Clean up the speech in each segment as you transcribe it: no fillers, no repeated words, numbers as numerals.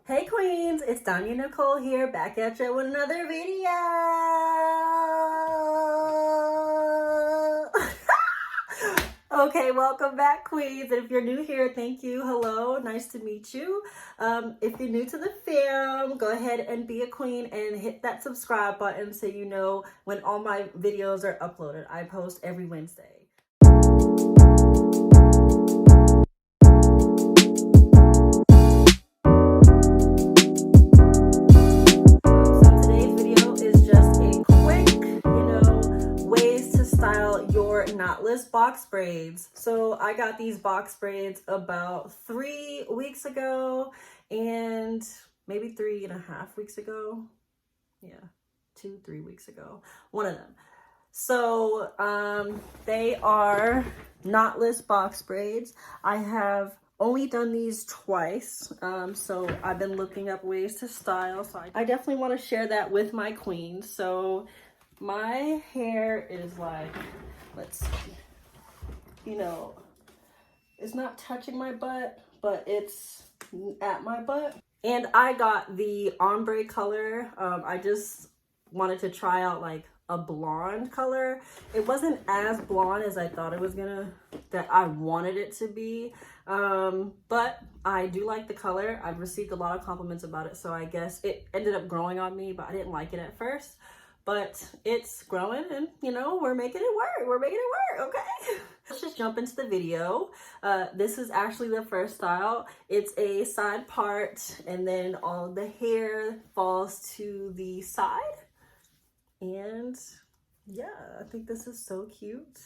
Hey queens, it's DONYEA Nicole here, back at you with another video. Okay, welcome back queens. And if you're new here, thank you. Hello, nice to meet you. If you're new to the fam, go ahead and be a queen and hit that subscribe button so you know when all my videos are uploaded. I post every Wednesday. Knotless box braids. So I got these box braids about 3 weeks ago and maybe 3.5 weeks ago. Yeah, 2-3 weeks ago, one of them. So they are knotless box braids. I have only done these twice, so I've been looking up ways to style, so I definitely want to share that with my queens. So my hair is like, let's see, you know, it's not touching my butt, but it's at my butt. And I got the ombre color. I just wanted to try out like a blonde color. It wasn't as blonde as I thought it was that I wanted it to be. But I do like the color. I've received a lot of compliments about it, so I guess it ended up growing on me, but I didn't like it at first. But it's growing and, you know, we're making it work. We're making it work, okay? Let's just jump into the video. This is actually the first style. It's a side part and then all the hair falls to the side. And yeah, I think this is so cute.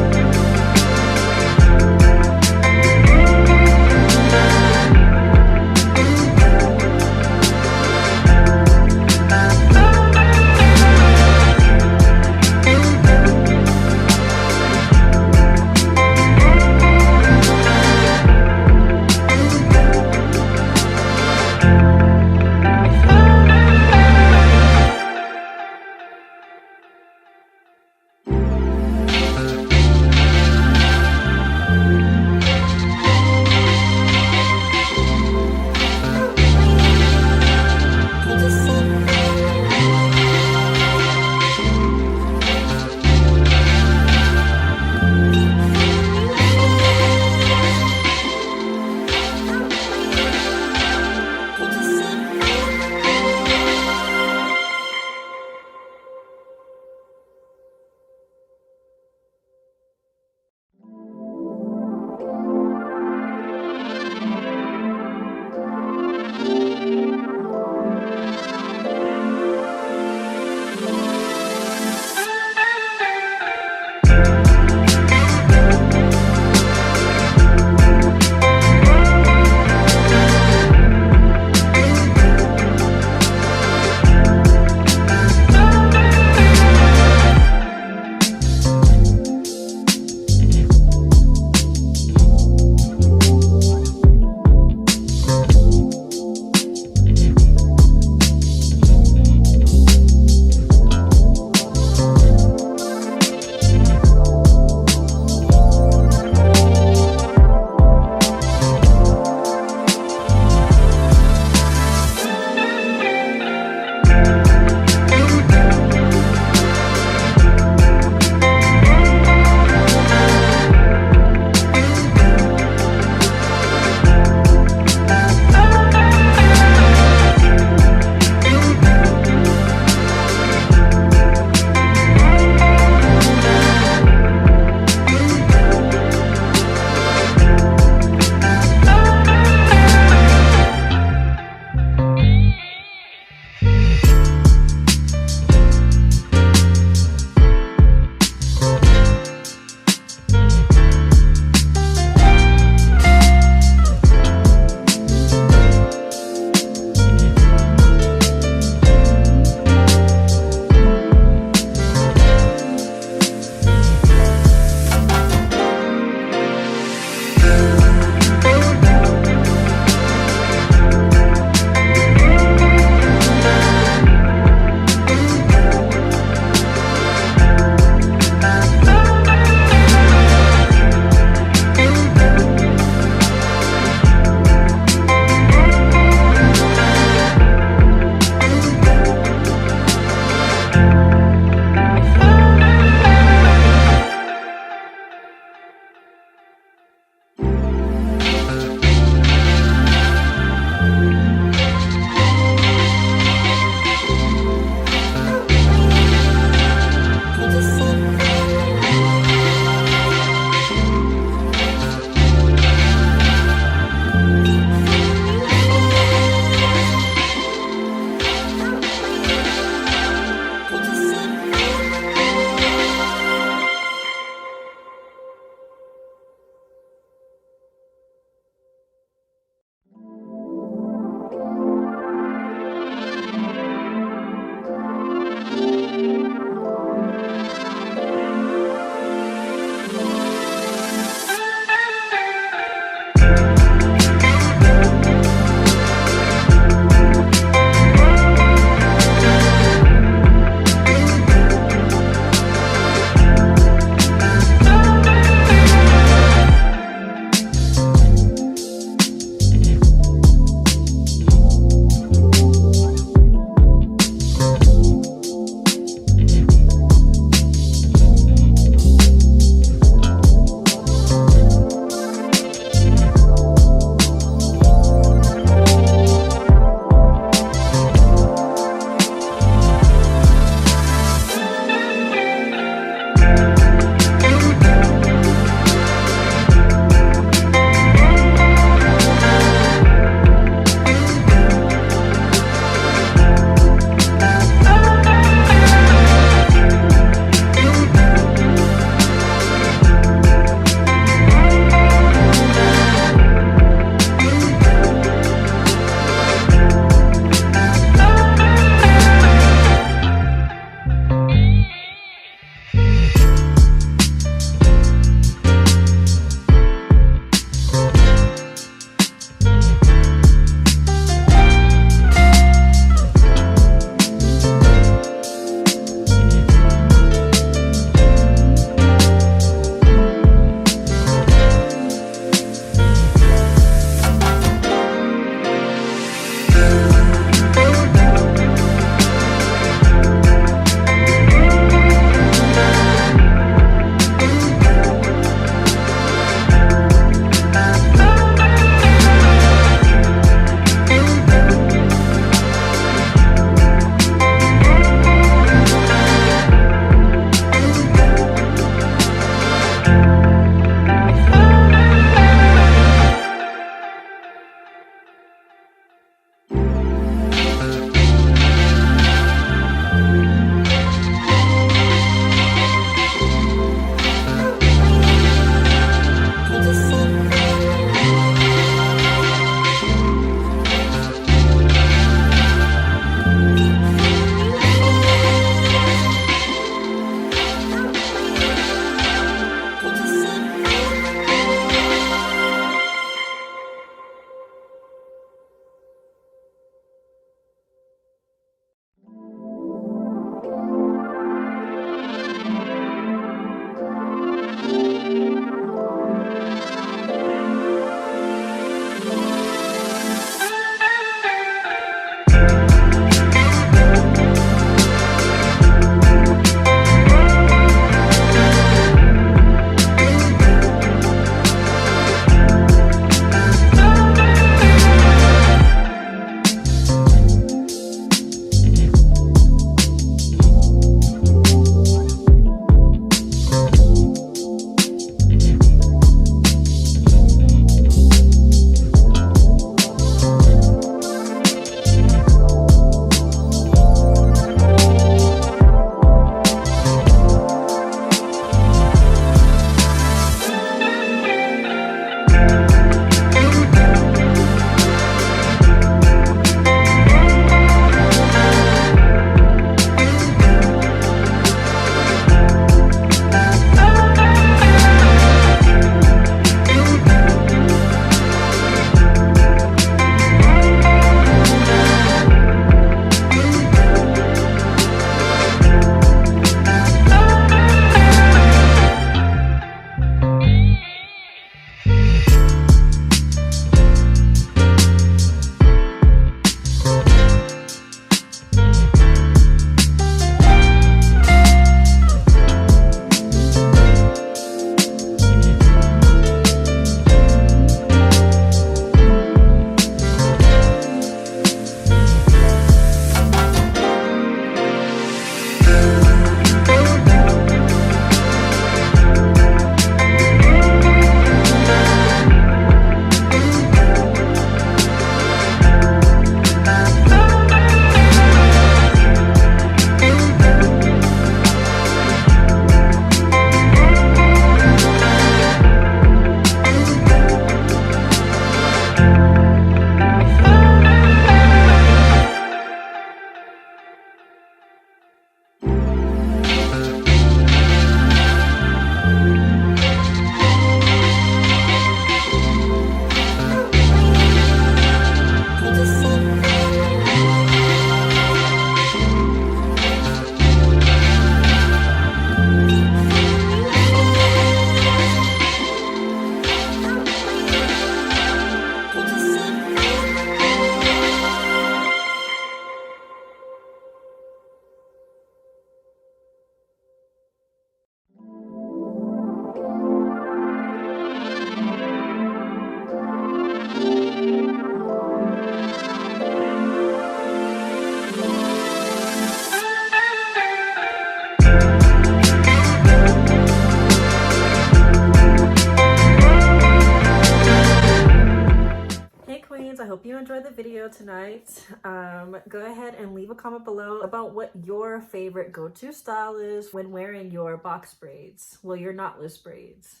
hope you enjoyed the video tonight. Go ahead and leave a comment below about what your favorite go-to style is when wearing your box braids, well, your knotless braids.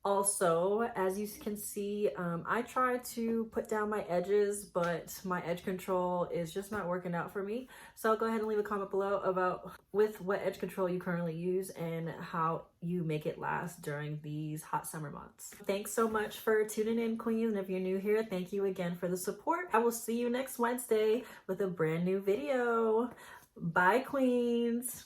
Also, as you can see, I try to put down my edges, but my edge control is just not working out for me. So go ahead and leave a comment below about with what edge control you currently use and how you make it last during these hot summer months. Thanks so much for tuning in, queens. And if you're new here, thank you again for the support. I will see you next Wednesday with a brand new video. Bye, queens.